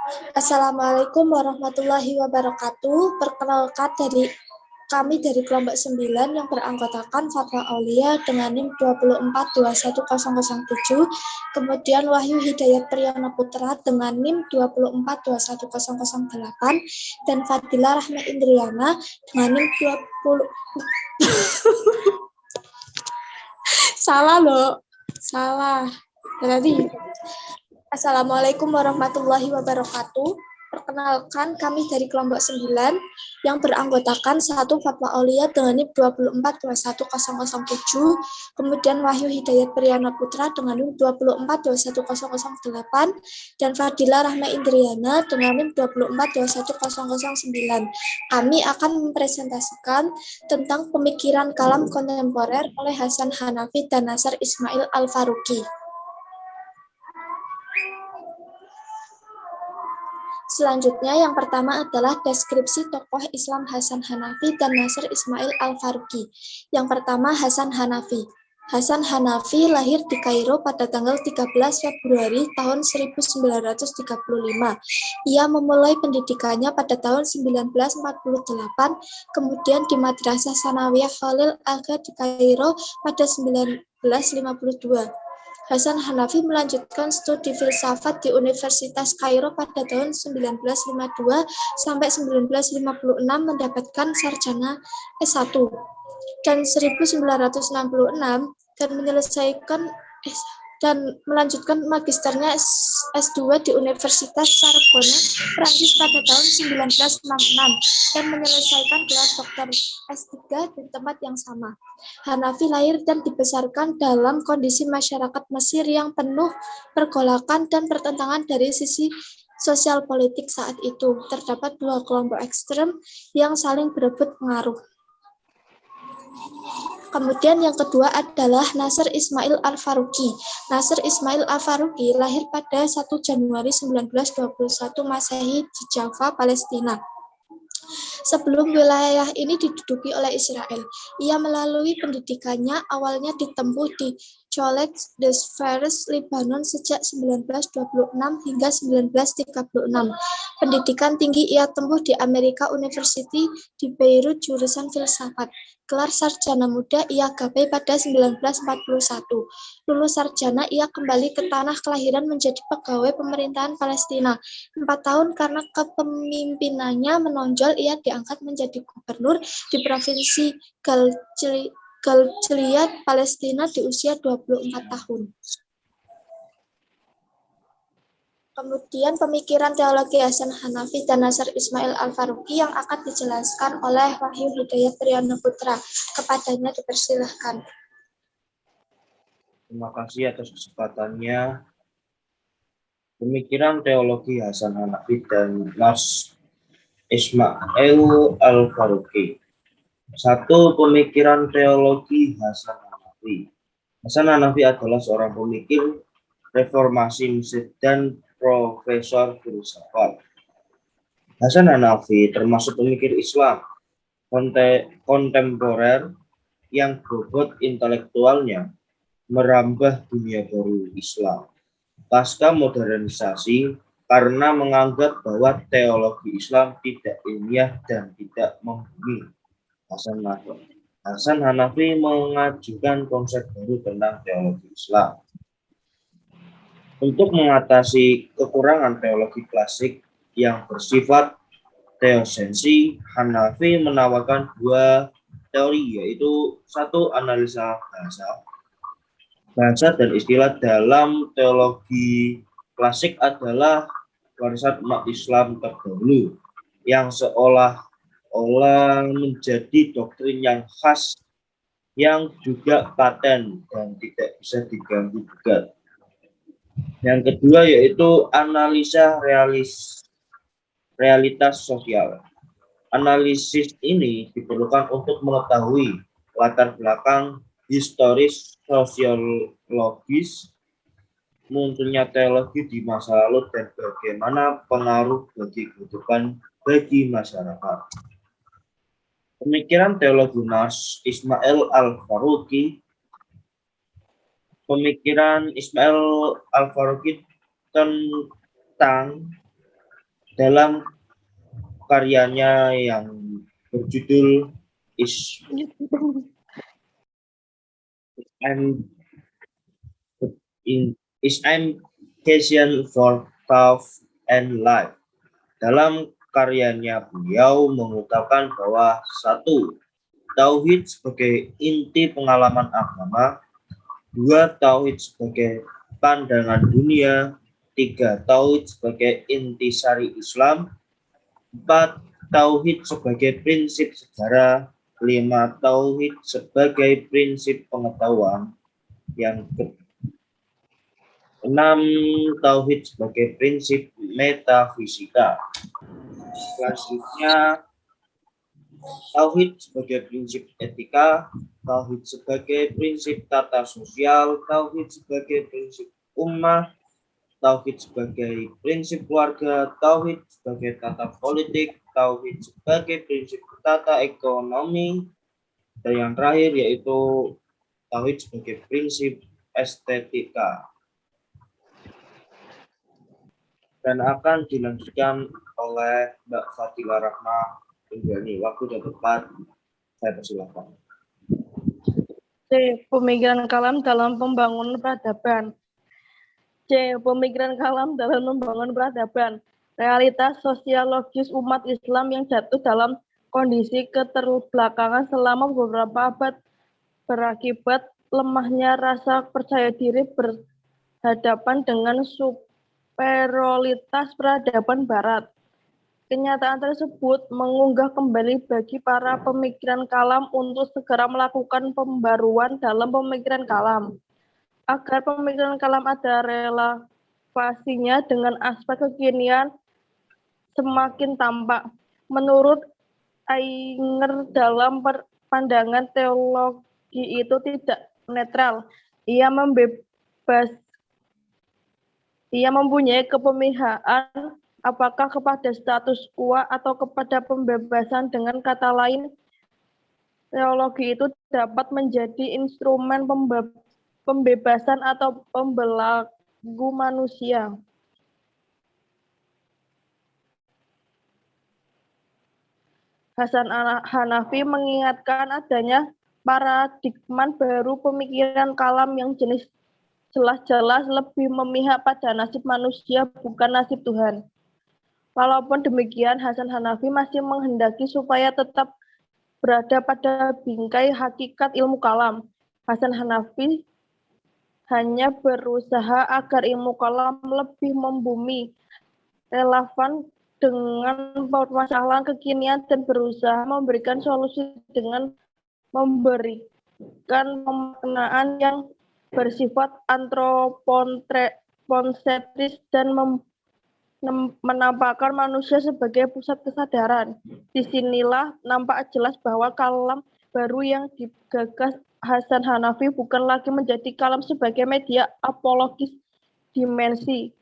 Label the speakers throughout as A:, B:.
A: Assalamualaikum warahmatullahi wabarakatuh. Perkenalkan kami dari kelompok 9 yang beranggotakan Fatwa Aulia dengan NIM 2421007, kemudian Wahyu Hidayat Priyana Putra dengan NIM 2421008, dan Fadila Rahma Indriana dengan NIM 20 salah loh, salah. Berarti Assalamualaikum warahmatullahi wabarakatuh. Perkenalkan kami dari kelompok 9 yang beranggotakan 1 Fatwa Aulia dengan NIM 2421007, kemudian Wahyu Hidayat Priyana Putra dengan NIM 2421008, dan Fadila Rahma Indriana dengan NIM 2421009. Kami akan mempresentasikan tentang pemikiran kalam kontemporer oleh Hasan Hanafi dan Nasr Ismail Al-Faruqi. Selanjutnya, yang pertama adalah deskripsi tokoh Islam Hasan Hanafi dan Nasr Ismail Al-Faruqi. Yang pertama, Hasan Hanafi. Hasan Hanafi lahir di Kairo pada tanggal 13 Februari tahun 1935. Ia memulai pendidikannya pada tahun 1948, kemudian di Madrasah Sanawiyah Khalil Agha di Kairo pada 1952. Hasan Hanafi melanjutkan studi filsafat di Universitas Kairo pada tahun 1952 sampai 1956 mendapatkan sarjana S1 dan 1966 dan melanjutkan magisternya S2 di Universitas Sorbonne, Prancis pada tahun 1966 dan menyelesaikan gelar doktor S3 di tempat yang sama. Hanafi lahir dan dibesarkan dalam kondisi masyarakat Mesir yang penuh pergolakan dan pertentangan dari sisi sosial politik saat itu. Terdapat dua kelompok ekstrem yang saling berebut pengaruh. Kemudian yang kedua adalah Nasr Ismail Al-Faruqi. Nasr Ismail Al-Faruqi lahir pada 1 Januari 1921 Masehi di Jaffa, Palestina. Sebelum wilayah ini diduduki oleh Israel, ia melalui pendidikannya awalnya ditempuh di College des Frères Libanon sejak 1926 hingga 1936. Pendidikan tinggi ia tempuh di American University di Beirut jurusan filsafat. Gelar sarjana muda ia gapai pada 1941. Lulus sarjana ia kembali ke tanah kelahiran menjadi pegawai pemerintahan Palestina. 4 tahun karena kepemimpinannya menonjol, ia diangkat menjadi gubernur di Provinsi Gilead, Palestina di usia 24 tahun. Kemudian pemikiran teologi Hasan Hanafi dan Nasr Ismail Al-Faruqi yang akan dijelaskan oleh Wahyu Hidayat Priyana Putra. Kepadanya dipersilahkan.
B: Terima kasih atas kesempatannya. Pemikiran teologi Hasan Hanafi dan Nasr Ismail Al-Faruqi. 1. Pemikiran teologi Hasan Hanafi. Hasan Hanafi adalah seorang pemikir reformasi Mesir dan profesor filsafat. Hasan Hanafi termasuk pemikir Islam kontemporer yang bobot intelektualnya merambah dunia baru Islam pasca modernisasi karena menganggap bahwa teologi Islam tidak ilmiah dan tidak membumi. Hasan Hanafi mengajukan konsep baru tentang teologi Islam. Untuk mengatasi kekurangan teologi klasik yang bersifat teosensi, Hanafi menawarkan dua teori, yaitu 1. Analisa bahasa dan istilah dalam teologi klasik adalah warisan umat Islam terdahulu yang seolah-olah menjadi doktrin yang khas yang juga paten dan tidak bisa diganggu-gugat. Yang kedua yaitu analisa realitas sosial. Analisis ini diperlukan untuk mengetahui latar belakang historis sosiologis munculnya teologi di masa lalu dan bagaimana pengaruh bagi kehidupan bagi masyarakat. Pemikiran teologi Nasr Ismail Al-Faruqi. Pemikiran Ismail Al-Faruqi tentang dalam karyanya yang berjudul Is Education for Thought and Life. Dalam karyanya beliau mengungkapkan bahwa satu, tauhid sebagai inti pengalaman agama, dua, tauhid sebagai pandangan dunia, tiga, tauhid sebagai intisari Islam, empat, tauhid sebagai prinsip sejarah, lima, tauhid sebagai prinsip pengetahuan, yang enam, tauhid sebagai prinsip metafisika. Selanjutnya, tauhid sebagai prinsip etika, tauhid sebagai prinsip tata sosial, tauhid sebagai prinsip ummah, tauhid sebagai prinsip keluarga, tauhid sebagai tata politik, tauhid sebagai prinsip tata ekonomi, dan yang terakhir yaitu tauhid sebagai prinsip estetika. Dan akan dilanjutkan oleh Mbak Fadila Rahma Indriani. Waktu dan tempat saya persilakan.
C: C. Pemikiran kalam dalam pembangunan peradaban. C. Pemikiran kalam dalam membangun peradaban. Realitas sosiologis umat Islam yang jatuh dalam kondisi keterbelakangan selama beberapa abad berakibat lemahnya rasa percaya diri berhadapan dengan superioritas peradaban Barat. Kenyataan tersebut mengunggah kembali bagi para pemikiran kalam untuk segera melakukan pembaruan dalam pemikiran kalam. Agar pemikiran kalam ada relevasinya dengan aspek kekinian semakin tampak. Menurut Ainger, dalam pandangan teologi itu tidak netral. Ia mempunyai kepemihaan apakah kepada status quo atau kepada pembebasan. Dengan kata lain, teologi itu dapat menjadi instrumen pembebasan atau pembelagu manusia. Hasan Hanafi mengingatkan adanya paradigma baru pemikiran kalam yang jelas-jelas lebih memihak pada nasib manusia bukan nasib Tuhan. Walaupun demikian, Hasan Hanafi masih menghendaki supaya tetap berada pada bingkai hakikat ilmu kalam. Hasan Hanafi hanya berusaha agar ilmu kalam lebih membumi, relevan dengan permasalahan kekinian dan berusaha memberikan solusi dengan memberikan pemaknaan yang bersifat antroponsentris dan menampakkan manusia sebagai pusat kesadaran. Disinilah nampak jelas bahwa kalam baru yang digagas Hasan Hanafi bukan lagi menjadi kalam sebagai media apologis dimensi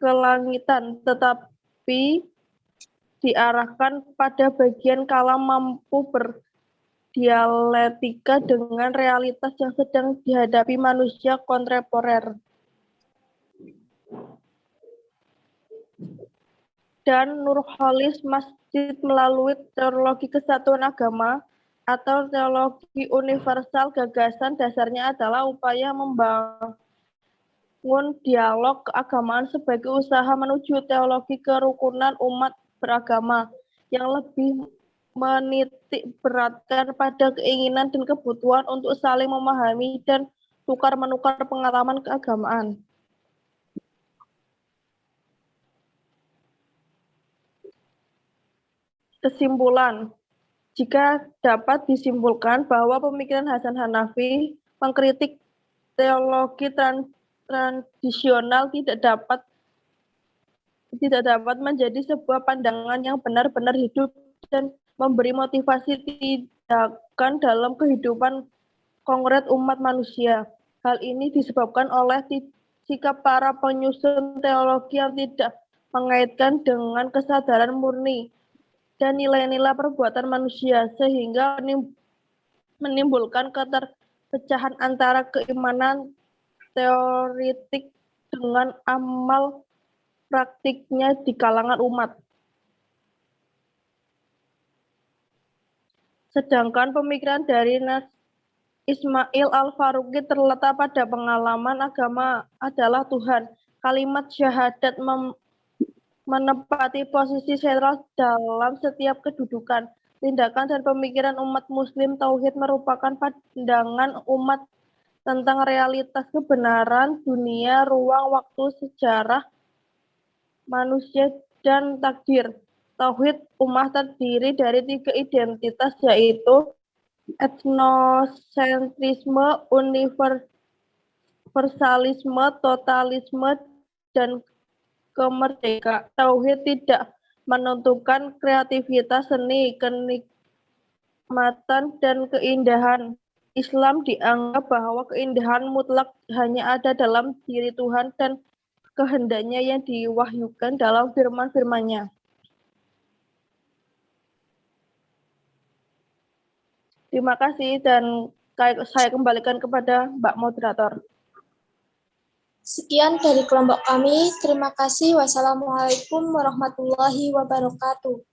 C: kelangitan, tetapi diarahkan pada bagian kalam mampu berdialektika dengan realitas yang sedang dihadapi manusia kontemporer. Dan Nurholis Masjid melalui teologi kesatuan agama atau teologi universal, gagasan dasarnya adalah upaya membangun dialog keagamaan sebagai usaha menuju teologi kerukunan umat beragama yang lebih menitik beratkan pada keinginan dan kebutuhan untuk saling memahami dan tukar-menukar pengalaman keagamaan. Kesimpulan, jika dapat disimpulkan bahwa pemikiran Hasan Hanafi mengkritik teologi tradisional tidak dapat menjadi sebuah pandangan yang benar-benar hidup dan memberi motivasi tindakan dalam kehidupan konkret umat manusia. Hal ini disebabkan oleh sikap para penyusun teologi yang tidak mengaitkan dengan kesadaran murni dan nilai-nilai perbuatan manusia, sehingga menimbulkan keterpecahan antara keimanan teoritik dengan amal praktiknya di kalangan umat. Sedangkan pemikiran dari Ismail Al-Faruqi terletak pada pengalaman agama adalah Tuhan. Kalimat syahadat menempati posisi sentral dalam setiap kedudukan, tindakan, dan pemikiran umat muslim. Tauhid merupakan pandangan umat tentang realitas kebenaran dunia, ruang, waktu, sejarah, manusia, dan takdir. Tauhid umat terdiri dari 3 identitas, yaitu etnosentrisme, universalisme, totalisme, dan kemerdekaan. Tauhid tidak menentukan kreativitas, seni, kenikmatan, dan keindahan. Islam dianggap bahwa keindahan mutlak hanya ada dalam diri Tuhan dan kehendaknya yang diwahyukan dalam firman-firman-Nya. Terima kasih, dan saya kembalikan kepada Mbak Moderator.
A: Sekian dari kelompok kami. Terima kasih. Wassalamualaikum warahmatullahi wabarakatuh.